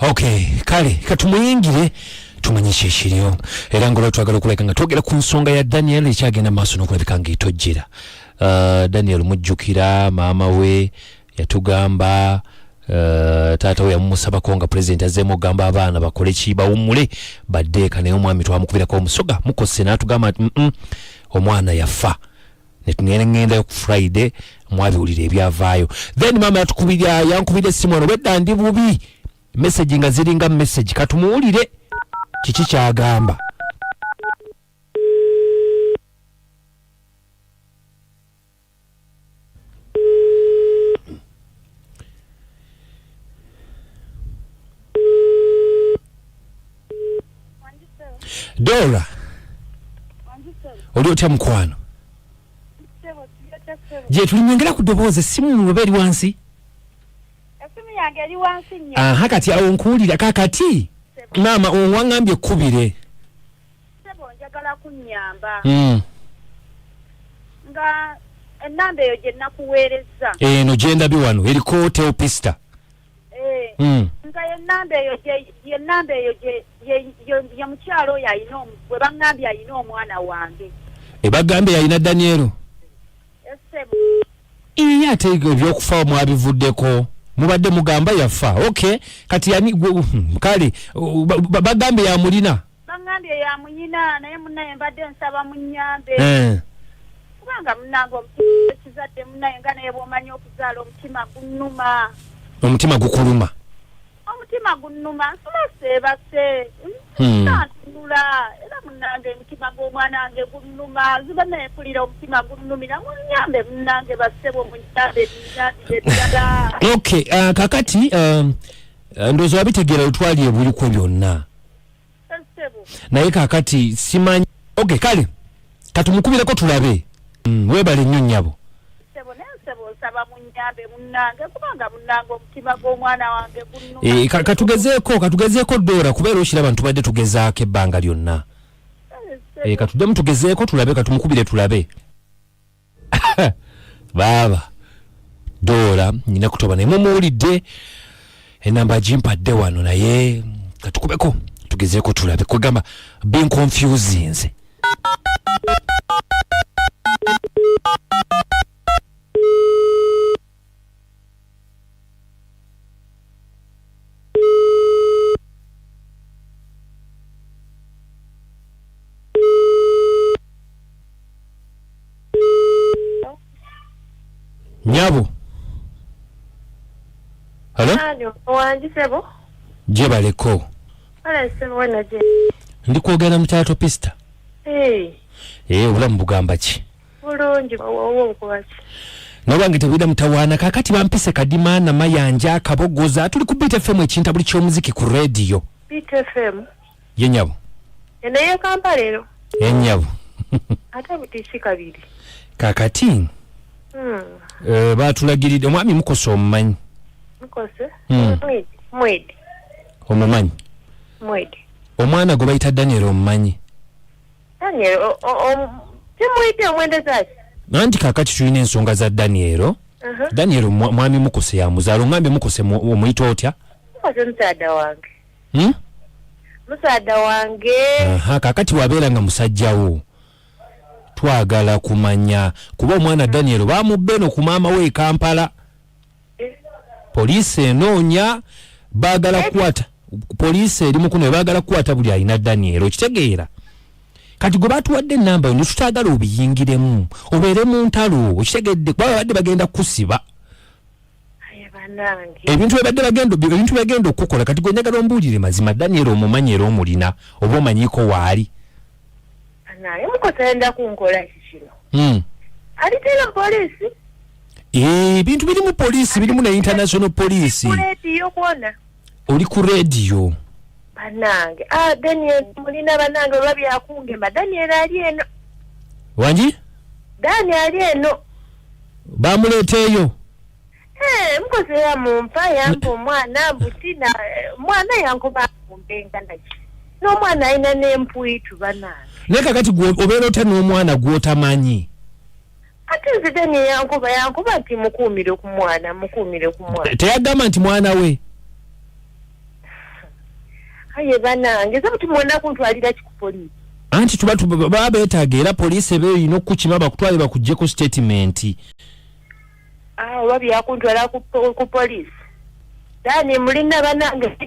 Okay, kale katumuyingire tumanyishe shiriyo era ngolo twagala okuleka nga twogera ku nsonga ya Daniel ekyagenda maaso n'okulabika ng'etojjera. Daniel mujjukira maama we yatugamba taata we yamusabako nga president azzeemu ogamba abaana bakole ki bawummule baddeeka naye omwami twamukubirako omusoga mukose n'atugamba omwana yafa ngenda ku Friday mwabiwulira ebyavaayo. Then maama yankubira essimu eno wedda ndi bubi message nga ziringa message katumuwulire kiki kyagamba. Dora oli otya mukwano? Je tulimengera ku ddoboozi essimu mu eri wansi? Essimu yange eri wansi nnyo. Aha kati awo nkuwulira kakati maama onwangambye ekkubire. Sebo njagala kunnyamba. Nga ennamba eyo gye nakuweereza. Eno gye ndabye wano eriko teopista. Nga ennamba eyo ye mukyalo oyo ayina bwe bangambye ayina omwana wange. Ebagambye ayina Daniel. Sebo. Iya ate ebyokufa mwabivuddeko. Mubadde mugamba yafa. Okay. Kati yani kale bagambye ya mulina. Bangambye ya munyina naye munnaye mbadde nsaba munnyambe. Kubanga munnange ekizadde munnaye nga naye bw'omanyi okuzaala omutima gunnuma. Omutima gukuluma. Omutima gunnuma seebase. Ntunula era munnange omutima gw'omwana wange gunnuma ziba naye mpulira omutima gunnumira munnyambe munnange bassebo munnyambe nnyambire ddala. Okay, kakati ndowooza wabitegeera otwali ebuliko byonna. Naye kakati simanyi. Okay, kale katumukubireko tulabe. Weebale nnyo nnyabo. Saba munnyambe munnange kubanga munnange omutima gw'omwana wange gunnuma. Katugezeeko Dora kubeera okiraba ntubadde tugezaako ebbanga lyonna. Katuddemu tugezeeko tulabe katumukubire tulabe. Baba Dora nina kutoba naye mumuwulidde enamba gimpadde wano naye katukubeko tugezeeko tulabe kwegamba being confusing nze. Nyabo. Hello? Wanji sebo? Je baleko. Sebo wana je. Ndi kwogera mu kyato pista. Obulamu bugamba ki? Bulungi owo nkwaki. Nobange tebida mutawana kakati bampise kadima na mayanja kabogoza tuli ku Beat FM ekinta buli ky'omuziki ku radio. Beat FM. Ye nyabo. Enaye Kampalero. Ye nyabo. Ate butishi kabiri. Kakati. Batulagiride omwami mukose omumanyi. Mukose? Mwedi. Omumanyi? Mwedi. Omwana gwe bayita Daniel omumanyi? Daniel timuyite omwende zaki? Nanti kakati tulina ensonga za Daniel. Daniel mwami mukose ya muzaalo ngambe mukose omuyita otya? Mukose musaada wange. Musaada wange. Kakati wabeera nga musajjawo. Twagala kumanya kuba omwana Daniel bamubbe no ku maama we Kampala. Poliisi enoonya baagala kukwata. Poliisi eri mukuno baagala kukwata buli alina Daniel okitegeera. Kati gwe batuwadde ennamba yo tutagala obiyingiremu obeere mu ntalo okitegedde kuba babadde bagenda kusiba. Ebintu bagenda okukola kati gwe njagala ombuulire mazima Daniel omumanyi era omulina oba omanyiko waali. Naye mukosenda kunkola kino. Alitera poliisi? Bintu birimu poliisi birimu na international poliisi. Radio kuona. Oli ku radio. Banange. Daniel mulina banange babyakungemba Daniel ali eno. Wanji? Daniel ali eno. Bamuleeteeyo. Mukose ya mumpa yampa omwana mbutina mwana yankuba kumbenga naki. N'omwana ayina n'empuitu banange. Neka kati obeera otya n'omwana gw'otamanyi? Ate nze Daniel yankuba nti mukuumire ku mwana. Teyagamba nti mwana we? Haye banange sabuti mwenda kuntwalira kikupolisi. Anti tubatu baba betagera police ebe ino kukima bakutwale bakujjeko statement. Wabi yakuntwala ku police. Dani mulina banange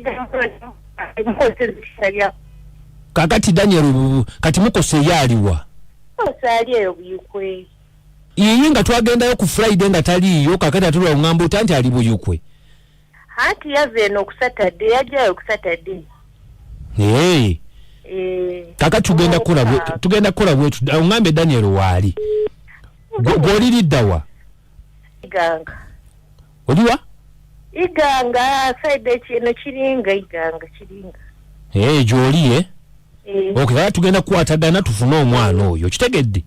kakati Daniel kati mukose yaliwa. Osaliyo buyukwe. Yinga twagendayo ku Friday nga taliyo kakati atulwa ngambo tanti ali buyukwe. Hati yave no ku Saturday yajayo ku Saturday. Kaka tugenda kola bwetu ngambe Daniel wali. Goliri dawa. Iganga. Oliwa? Iganga side chino chiringa iganga chiringa. Joli Okay, tugenda kuwatagana tufune omwana oyo. Kitegedde?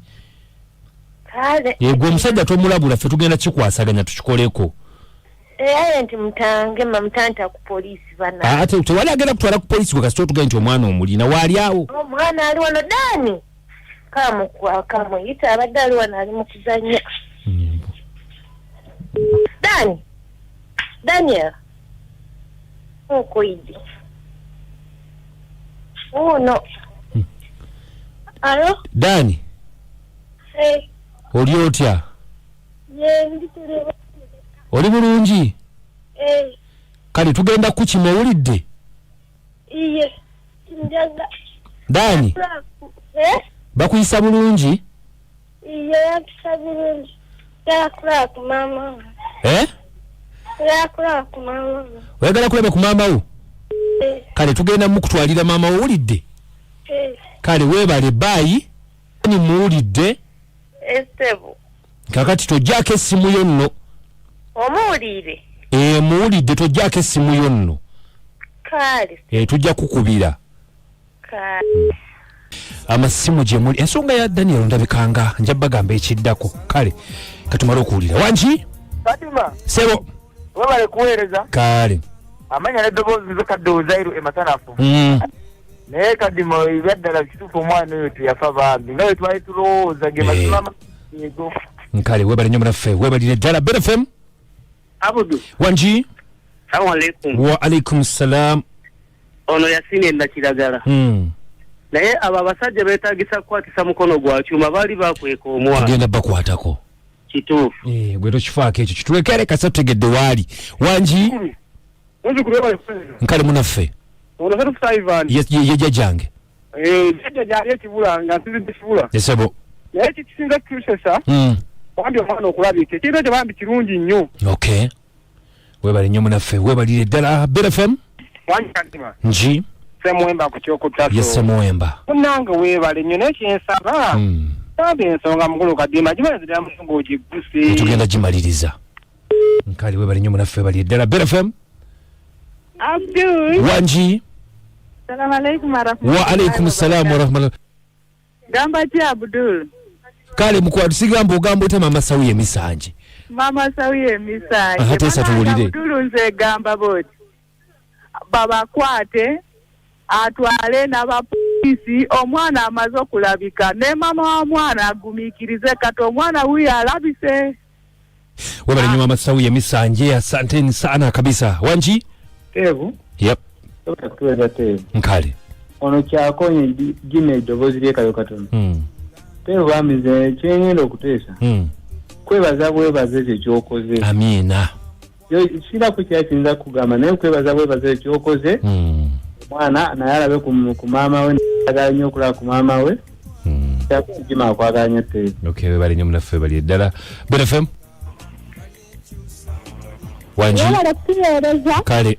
Kale. Gwe omusajja tomulabula ffe tugenda kikwasaganya tukikoleko. Nti mutange mamutanta ku police bana. Ate tewali agenda kutwala ku police gwe kasito tugenda nti omwana omulina wali awo. Omwana ali wano Dani. Kamu yita abadde ali wano ali mu kuzannya. Daniel. Okoidi. Oh no. Alo? Dani. Oli otya? Ndituleba. Oli bulungi? Kale tugenda ku kimo owulidde? Iye. Njaga. Dani. Bakuyisa bulungi? Iye yakisa bulungi. Yakula ku mama. Yakula ku mama. Oyagala kulaba ku mama wo? Kale tugenda mukutwalira mama wo owulidde? Kale weebale baayi ni muwulidde? Estebo. Kakati tojjaako essimu yo nno. Omuwulire? Muwulidde tojjaako essimu yo nno. Kale. Tujja kukubira. Kale. Amasimu gye muli ensonga ya Daniel ndabikanga nja bagamba ekiddako. Kale katumala okuwulira. Wangi? Fatima. Sebo. Webale kuweereza. Kale. Amanya n'eddoboozi nze kadde Zairu emasanafu. Naye kadimo ebyaddala kituufu omwana oyo teyafa bambi nga bwe twali tulowooza ge mazima ego. Kale webale nnyo munaffe webalire ddala BFM. Abudu. Wangi? Salamu alaikum. Wa alaikum salam. Ono Yasini Ndakiragala. Naye abo abasajja beetaagisa kukwatisa mukono gwa kyuma baali bakweka omwana. Tugenda bakwatako. Kituufu. Gwe tokifaako ekyo kitulekere kasa tutegedde waali. Wangi? Nzi kuleba nkale munaffe. Ono setu Ivan. Ye jjange. Jajja jali ekibula nga nsinzidde ekibula. Esebo. Naye kisinga kusesa. Wambi omwana okulabika. Ekintu ekyo bambi kirungi nnyo. Okay. Webale nnyo munaffe webalire ddala BFM. Wangi kadima. Nji. Semwemba ku kyokutaso. Yes, Semwemba. Munange weebale nnyo n'ekyensaba. Tambe ensonga mukulu kadima gimaliriza musonga ogiguse. Tugenda gimaliriza. Nkali webale nnyo munaffe webalire ddala BFM. Abdul. Wangi. Salamu alaikum warahmatullahi. Wa alaikum salam warahmatullahi. Gamba ki Abdul? Kale mukwatu sigamba ogamba ute mama Sawiye Misanje. Mama Sawiye Misanje. Atesa tuwulire. Abdul nze gamba boti. Baba kwate atwale n'abapolisi omwana amaze okulabika ne mama wa mwana agumikirize kati omwana wuyo alabise. Webale nnyo mama Sawiye Misanje, asanteni sana kabisa. Wangi? Tevu. Yep. Tuweza tevu. Nkale. Ono kyakonye gine eddoboozi lyekayo katono. Tevu amize kyengenda okuteesa. Kwebaza bwebaze ekyo ky'okoze. Amiina. Sira ku kyakiyinza kugamba naye kwebaza bwebaze ekyo ky'okoze. Omwana naye alabe ku maama we n'ayagala nnyo okulaba ku maama we. Kyakugima akwagala nnyo tevu. Okay, webale nnyo munaffe webalire ddala. BFM. Wangi? Webale kutuweereza. Kale.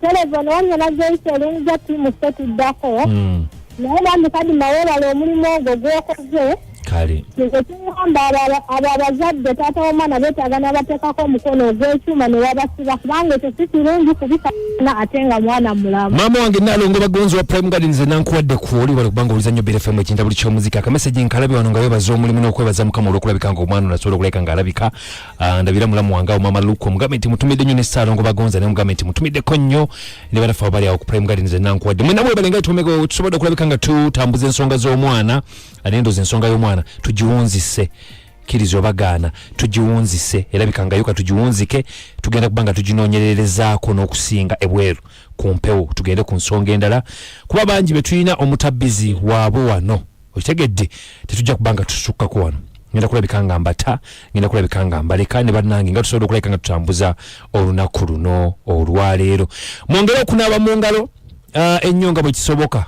Telefoni wange nageisa olunja timu setuddako. Naye bambi kadi mawebale omulimu ogwo gwokoze. Kale. Ekigamba abo abazadde taata w'omwana beetaaga n'abateekako omukono ogw'ekyuma ne babasiba kubanga ekyo si kirungi kubikana ate nga mwana mulamu. Maama wange Nalongo Bagonzi wa Prime Gardens nankuwadde kwoli wali kubanga oliza nnyo BFM ekinta buli ky'omuzika akameseji nkalabi wano nga webaza omulimu n'okwebaza Mukama olw'okulabika nga omwana nasobola okuleka ng'alabika. Ndabira mulamu wange awo Mama Luke omugambe nti mutumidde nnyo ne Saalongo Bagonzi naye mugambe nti mutumiddeko nnyo ne banafe abali awo ku Prime Gardens nankuwadde. Mwena mwebale nga tumego tusobodde okulabika nga tutambuza ensonga z'omwana anendoza ensonga y'omwana tugiwunzise kirizo bagaana tugiwunzise era bikangayoka tugiwunzike tugenda kubanga tuginoonyererezaako n'okusinga ebweru ku mpewo tugende ku nsonga endala kuba bangi betulina omutabbizi waabo wano okitegedde tetujja kubanga tusukkako wano ngenda kulabika nga mbata ngenda kulabika nga mbaleka ne bannange nga tusobola okulabika nga tutambuza olunaku luno olwaleero mwongere okunaaba mu ngalo ennyo nga bwe kisoboka